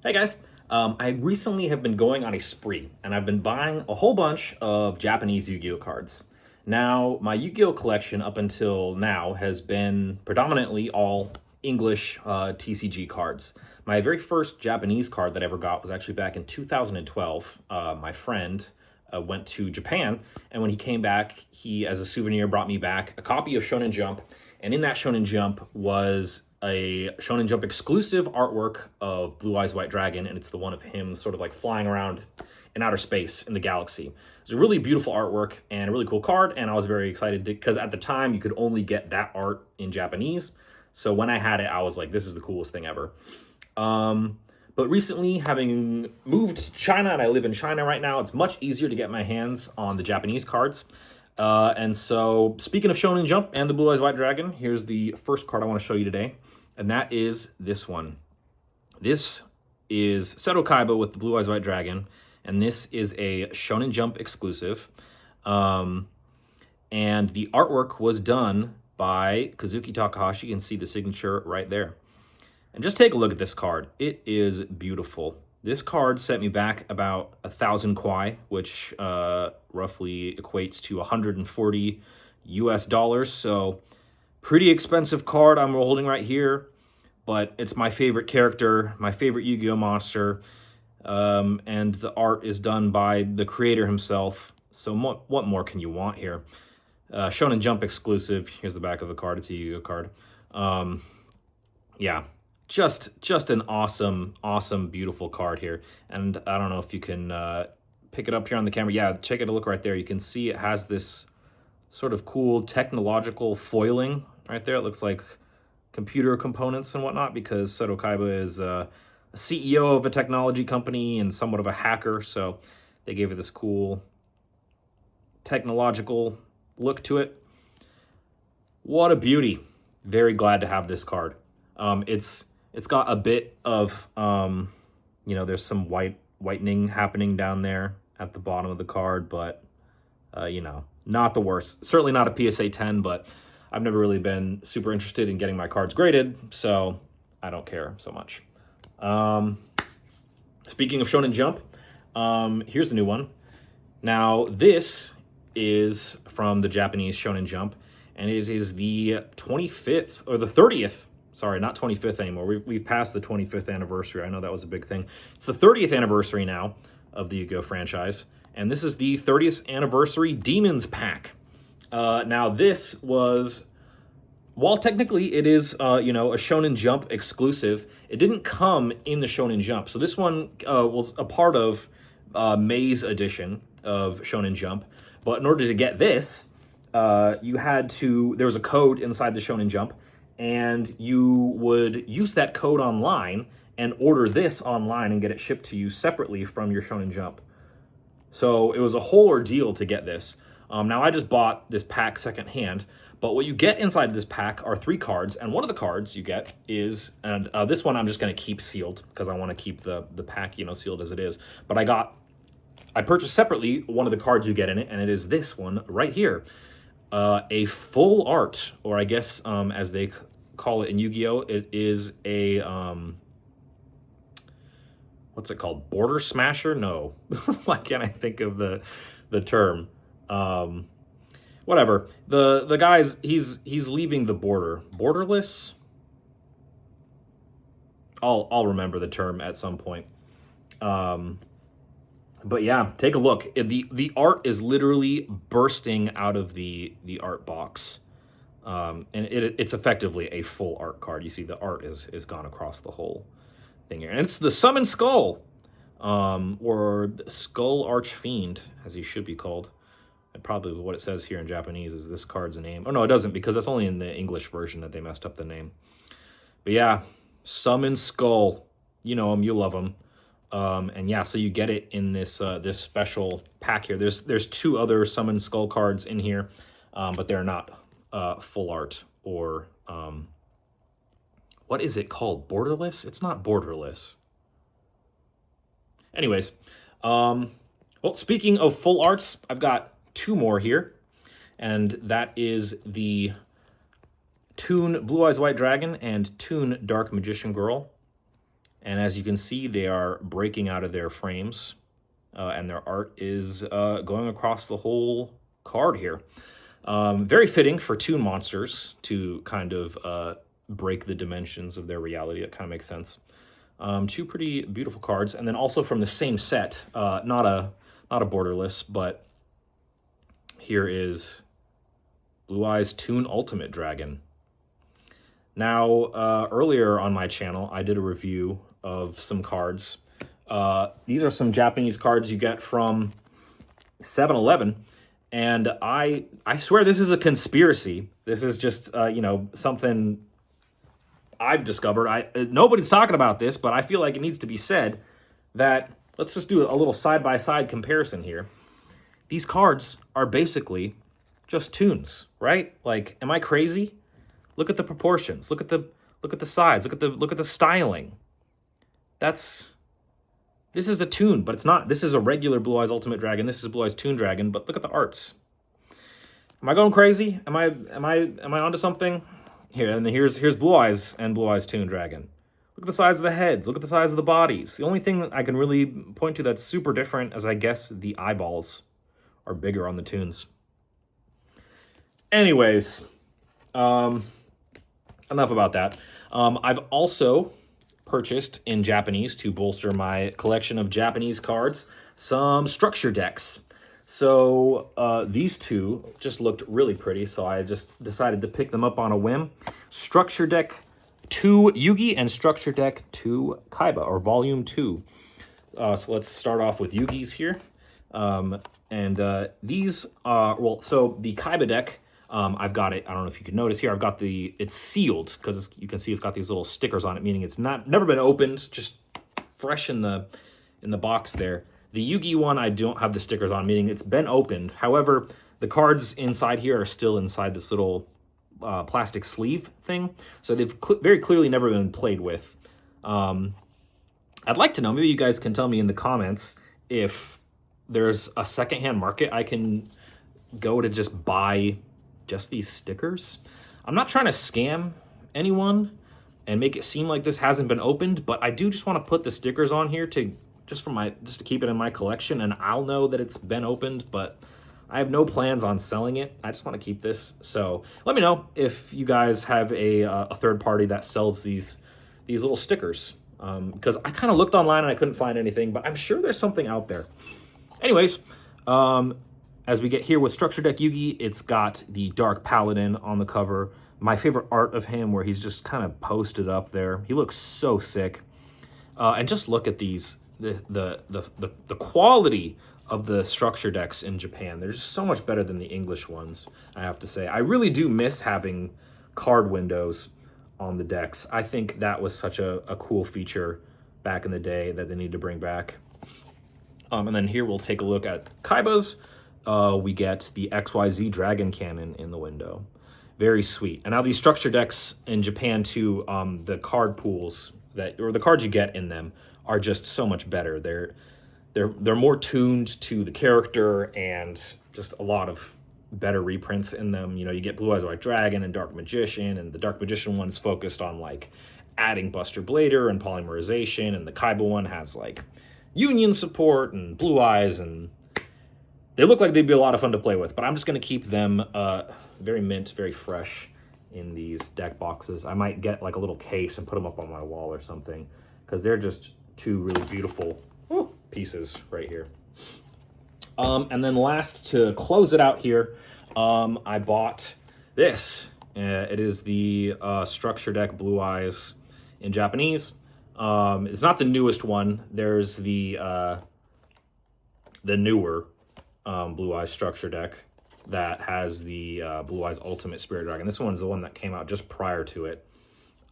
Hey guys, I recently have been going on a spree and I've been buying a whole bunch of Japanese Yu-Gi-Oh cards. Now, my Yu-Gi-Oh collection up until now has been predominantly all English TCG cards. My very first Japanese card that I ever got was actually back in 2012. My friend went to Japan, and when he came back, he, as a souvenir, brought me back a copy of Shonen Jump, and in that Shonen Jump was a Shonen Jump exclusive artwork of Blue Eyes White Dragon, and it's the one of him sort of like flying around in outer space in the galaxy. It's a really beautiful artwork and a really cool card, and I was very excited because at the time you could only get that art in Japanese. So when I had it, I was like, this is the coolest thing ever. But recently, having moved to China, and I live in China right now, it's much easier to get my hands on the Japanese cards. And so, speaking of Shonen Jump and the Blue Eyes White Dragon, here's the first card I want to show you today, and that is this one. This is Seto Kaiba with the Blue Eyes White Dragon, and this is a Shonen Jump exclusive. And the artwork was done by Kazuki Takahashi. You can see the signature right there. And just take a look at this card. It is beautiful. This card sent me back about 1,000 kwai, which roughly equates to 140 US dollars. So pretty expensive card I'm holding right here, but it's my favorite character, my favorite Yu-Gi-Oh monster, and the art is done by the creator himself. So what more can you want here? Shonen Jump exclusive. Here's the back of the card. It's a Yu-Gi-Oh card. Yeah. Just an awesome, beautiful card here. And I don't know if you can pick it up here on the camera. Yeah, take a look right there. You can see it has this sort of cool technological foiling right there. It looks like computer components and whatnot because Seto Kaiba is a CEO of a technology company and somewhat of a hacker. So they gave it this cool technological look to it. What a beauty. Very glad to have this card. It's got a bit of, there's some whitening happening down there at the bottom of the card, but, not the worst. Certainly not a PSA 10, but I've never really been super interested in getting my cards graded, so I don't care so much. Speaking of Shonen Jump, here's a new one. Now, this is from the Japanese Shonen Jump, and it is the 25th, or the 30th, sorry, not 25th anymore. We've passed the 25th anniversary. I know that was a big thing. It's the 30th anniversary now of the Yu-Gi-Oh franchise. And this is the 30th anniversary Demons pack. Now, this was, while technically it is, a Shonen Jump exclusive, it didn't come in the Shonen Jump. So this one was a part of May's edition of Shonen Jump. But in order to get this, there was a code inside the Shonen Jump, and you would use that code online and order this online and get it shipped to you separately from your Shonen Jump. So it was a whole ordeal to get this. Now I just bought this pack secondhand, but what you get inside this pack are 3 cards, and one of the cards you get is, and this one I'm just going to keep sealed because I want to keep the pack sealed as it is. But I purchased separately one of the cards you get in it, and it is this one right here. A full art, or I guess as they call it in Yu-Gi-Oh, it is a, what's it called? Border smasher? No. Why can't I think of the term? Whatever. The guy's, he's leaving the border. Borderless? I'll remember the term at some point. But yeah, take a look. The art is literally bursting out of the art box. And it's effectively a full art card. You see the art is gone across the whole thing here. And it's the Summon Skull, or Skull Archfiend, as he should be called. And probably what it says here in Japanese is this card's name. Oh, no, it doesn't, because that's only in the English version that they messed up the name. But yeah, Summon Skull. You know him, you love him. And yeah, so you get it in this this special pack here. There's 2 other Summon Skull cards in here, but they're not full art or what is it called? Borderless? It's not borderless. Anyways, well, speaking of full arts, I've got 2 more here, and that is the Toon Blue Eyes White Dragon and Toon Dark Magician Girl. And as you can see, they are breaking out of their frames, and their art is going across the whole card here. Very fitting for Toon Monsters to kind of break the dimensions of their reality. It kind of makes sense. Two pretty beautiful cards, and then also from the same set, not a borderless, but here is Blue Eyes Toon Ultimate Dragon. Now, earlier on my channel, I did a review of some cards. These are some Japanese cards you get from 7-Eleven, and I swear this is a conspiracy. This is just, you know, something I've discovered. Nobody's talking about this, but I feel like it needs to be said that, let's just do a little side-by-side comparison here. These cards are basically just toons, right? Like, am I crazy? Look at the proportions. Look at the size. Look at the styling. This is a toon, but it's not. This is a regular Blue Eyes Ultimate Dragon. This is Blue Eyes Toon Dragon, but look at the arts. Am I going crazy? Am I onto something? Here, and here's Blue Eyes and Blue Eyes Toon Dragon. Look at the size of the heads. Look at the size of the bodies. The only thing that I can really point to that's super different is, I guess, the eyeballs are bigger on the toons. Anyways, enough about that. I've also purchased in Japanese, to bolster my collection of Japanese cards, some structure decks. So these two just looked really pretty, so I just decided to pick them up on a whim. Structure Deck 2 Yugi and Structure Deck 2 Kaiba, or Volume 2. So let's start off with Yugi's here. These are, well, so the Kaiba deck, I've got it, I don't know if you can notice here, it's sealed, because you can see it's got these little stickers on it, meaning it's never been opened, just fresh in the box there. The Yugi one, I don't have the stickers on, meaning it's been opened. However, the cards inside here are still inside this little plastic sleeve thing, so they've very clearly never been played with. I'd like to know, maybe you guys can tell me in the comments if there's a secondhand market I can go to just buy just these stickers. I'm not trying to scam anyone and make it seem like this hasn't been opened, but I do just want to put the stickers on here just to keep it in my collection, and I'll know that it's been opened, but I have no plans on selling it. I just want to keep this. So let me know if you guys have a third party that sells these little stickers, because I kind of looked online and I couldn't find anything, but I'm sure there's something out there. Anyways, as we get here with Structure Deck Yugi, it's got the Dark Paladin on the cover. My favorite art of him, where he's just kind of posted up there. He looks so sick. And just look at these, the quality of the structure decks in Japan. They're just so much better than the English ones, I have to say. I really do miss having card windows on the decks. I think that was such a cool feature back in the day that they need to bring back. And then here we'll take a look at Kaiba's. We get the XYZ Dragon Cannon in the window. Very sweet. And now these structure decks in Japan too, the card pools or the cards you get in them are just so much better. They're more tuned to the character, and just a lot of better reprints in them. You know, you get Blue Eyes White Dragon and Dark Magician, and the Dark Magician one is focused on like adding Buster Blader and polymerization, and the Kaiba one has like Union support and Blue Eyes, and they look like they'd be a lot of fun to play with. But I'm just going to keep them very mint, very fresh in these deck boxes. I might get like a little case and put them up on my wall or something, because they're just two really beautiful pieces right here. And then last, to close it out here, I bought this. It is the Structure Deck Blue Eyes in Japanese. It's not the newest one. There's the newer Blue Eyes Structure Deck that has the Blue Eyes Ultimate Spirit Dragon. This one's the one that came out just prior to it.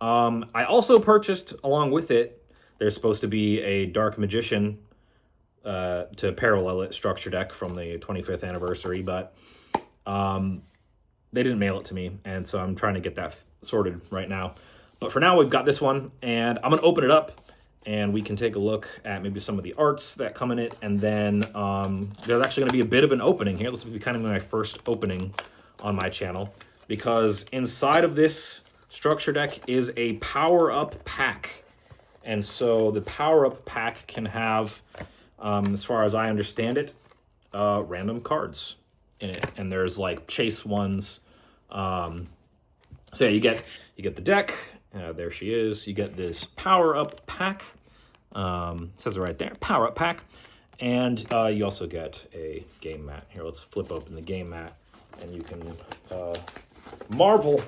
I also purchased, along with it, there's supposed to be a Dark Magician to parallel it Structure Deck from the 25th anniversary, but they didn't mail it to me, and so I'm trying to get that sorted right now. But for now, we've got this one, and I'm going to open it up, and we can take a look at maybe some of the arts that come in it, and then there's actually going to be a bit of an opening here. This will be kind of my first opening on my channel, because inside of this structure deck is a power-up pack. And so the power-up pack can have, as far as I understand it, random cards in it. And there's like chase ones. So yeah, you get the deck. There she is. You get this power-up pack. Says it right there, power-up pack. And you also get a game mat. Here, let's flip open the game mat, and you can marvel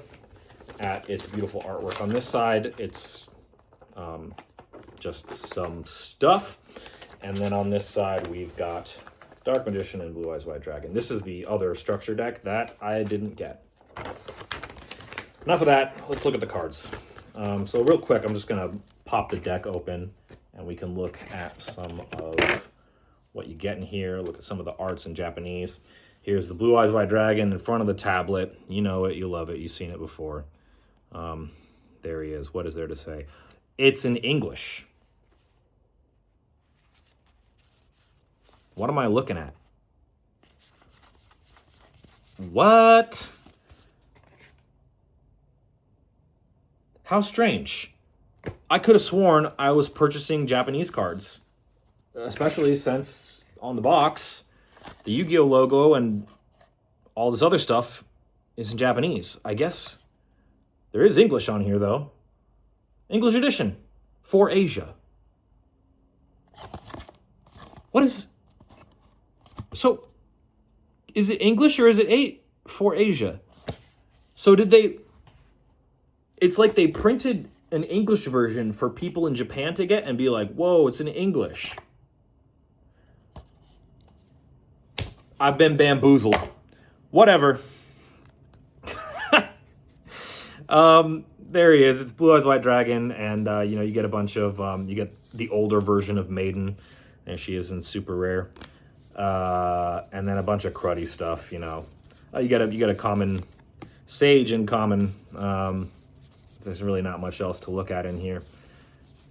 at its beautiful artwork. On this side, it's just some stuff. And then on this side, we've got Dark Magician and Blue Eyes White Dragon. This is the other structure deck that I didn't get. Enough of that. Let's look at the cards. So real quick, I'm just going to pop the deck open, and we can look at some of what you get in here. Look at some of the arts in Japanese. Here's the Blue Eyes White Dragon in front of the tablet. You know it, you love it, you've seen it before. There he is. What is there to say? It's in English. What am I looking at? What? How strange. I could have sworn I was purchasing Japanese cards, especially since on the box, the Yu-Gi-Oh logo and all this other stuff is in Japanese. I guess there is English on here, though. English edition for Asia. What is... So, is it English or is it 8 for Asia? So did they... It's like they printed an English version for people in Japan to get and be like, whoa, it's in English. I've been bamboozled. Whatever. There he is. It's Blue Eyes White Dragon, and you get a bunch of you get the older version of Maiden. There she is in super rare, and then a bunch of cruddy stuff. You get a common Sage in common. There's really not much else to look at in here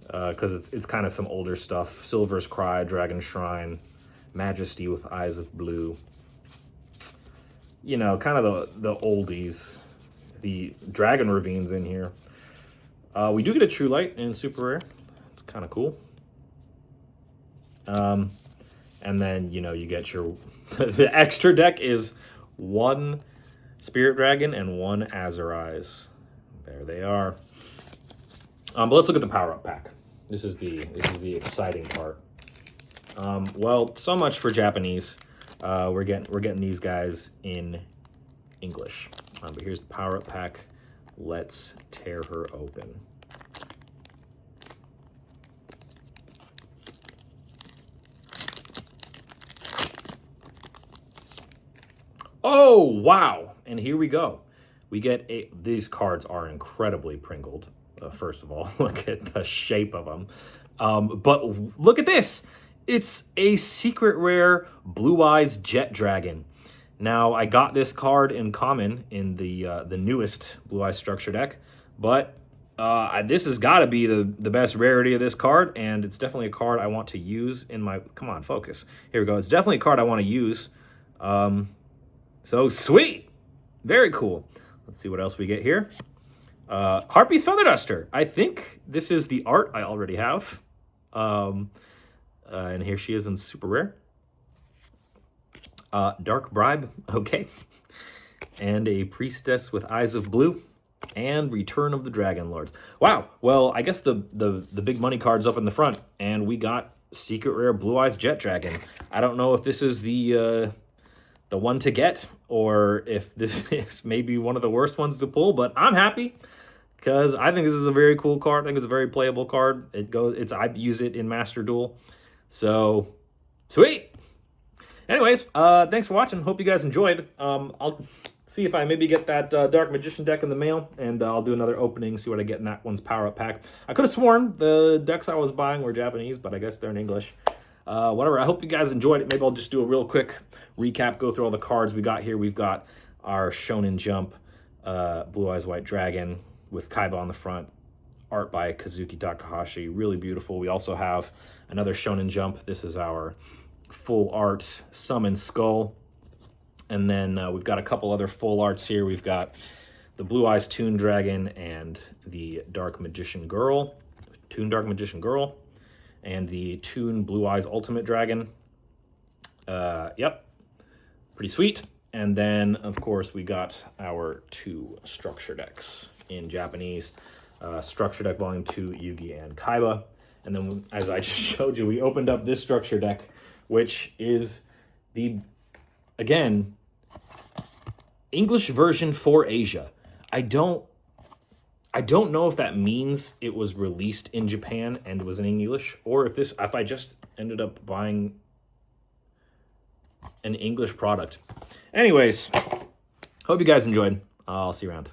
because it's kind of some older stuff. Silver's Cry, Dragon Shrine, Majesty with Eyes of Blue. Kind of the oldies. The Dragon Ravine's in here. We do get a True Light in super rare. It's kind of cool. And then you get your the extra deck is 1 Spirit Dragon and 1 Azure Eyes. There they are. But let's look at the power-up pack. This is the exciting part. Well, so much for Japanese. We're getting these guys in English. But here's the power-up pack. Let's tear her open. Oh, wow. And here we go. We get these cards are incredibly pringled. First of all, look at the shape of them. But look at this. It's a secret rare Blue Eyes Jet Dragon. Now, I got this card in common in the newest Blue Eyes structure deck, but this has got to be the best rarity of this card, and it's definitely a card I want to use in my... Come on, focus. Here we go. It's definitely a card I want to use. So, sweet. Very cool. Let's see what else we get here. Harpy's Feather Duster. I think this is the art I already have. And here she is in super rare. Dark Bribe, okay. And a Priestess with Eyes of Blue. And Return of the Dragon Lords. Wow, well, I guess the big money card's up in the front. And we got secret rare Blue Eyes Jet Dragon. I don't know if this is the one to get, or if this is maybe one of the worst ones to pull, but I'm happy because I think this is a very cool card. I think it's a very playable card. I use it in Master Duel. So, sweet. Anyways, thanks for watching. Hope you guys enjoyed. I'll see if I maybe get that Dark Magician deck in the mail, and I'll do another opening, see what I get in that one's power-up pack. I could have sworn the decks I was buying were Japanese, but I guess they're in English. Whatever, I hope you guys enjoyed it. Maybe I'll just do a real quick recap, go through all the cards we got here. We've got our Shonen Jump, Blue Eyes White Dragon with Kaiba on the front, art by Kazuki Takahashi, really beautiful. We also have another Shonen Jump. This is our full art Summon Skull. And then we've got a couple other full arts here. We've got the Blue Eyes Toon Dragon and the Dark Magician Girl. Toon Dark Magician Girl, and the Toon Blue Eyes Ultimate Dragon. Yep, pretty sweet. And then, of course, we got our 2 structure decks in Japanese. Structure deck Volume 2, Yugi and Kaiba. And then, as I just showed you, we opened up this structure deck, which is the, again, English version for Asia. I don't know if that means it was released in Japan and was in English, or if I just ended up buying an English product. Anyways, hope you guys enjoyed. I'll see you around.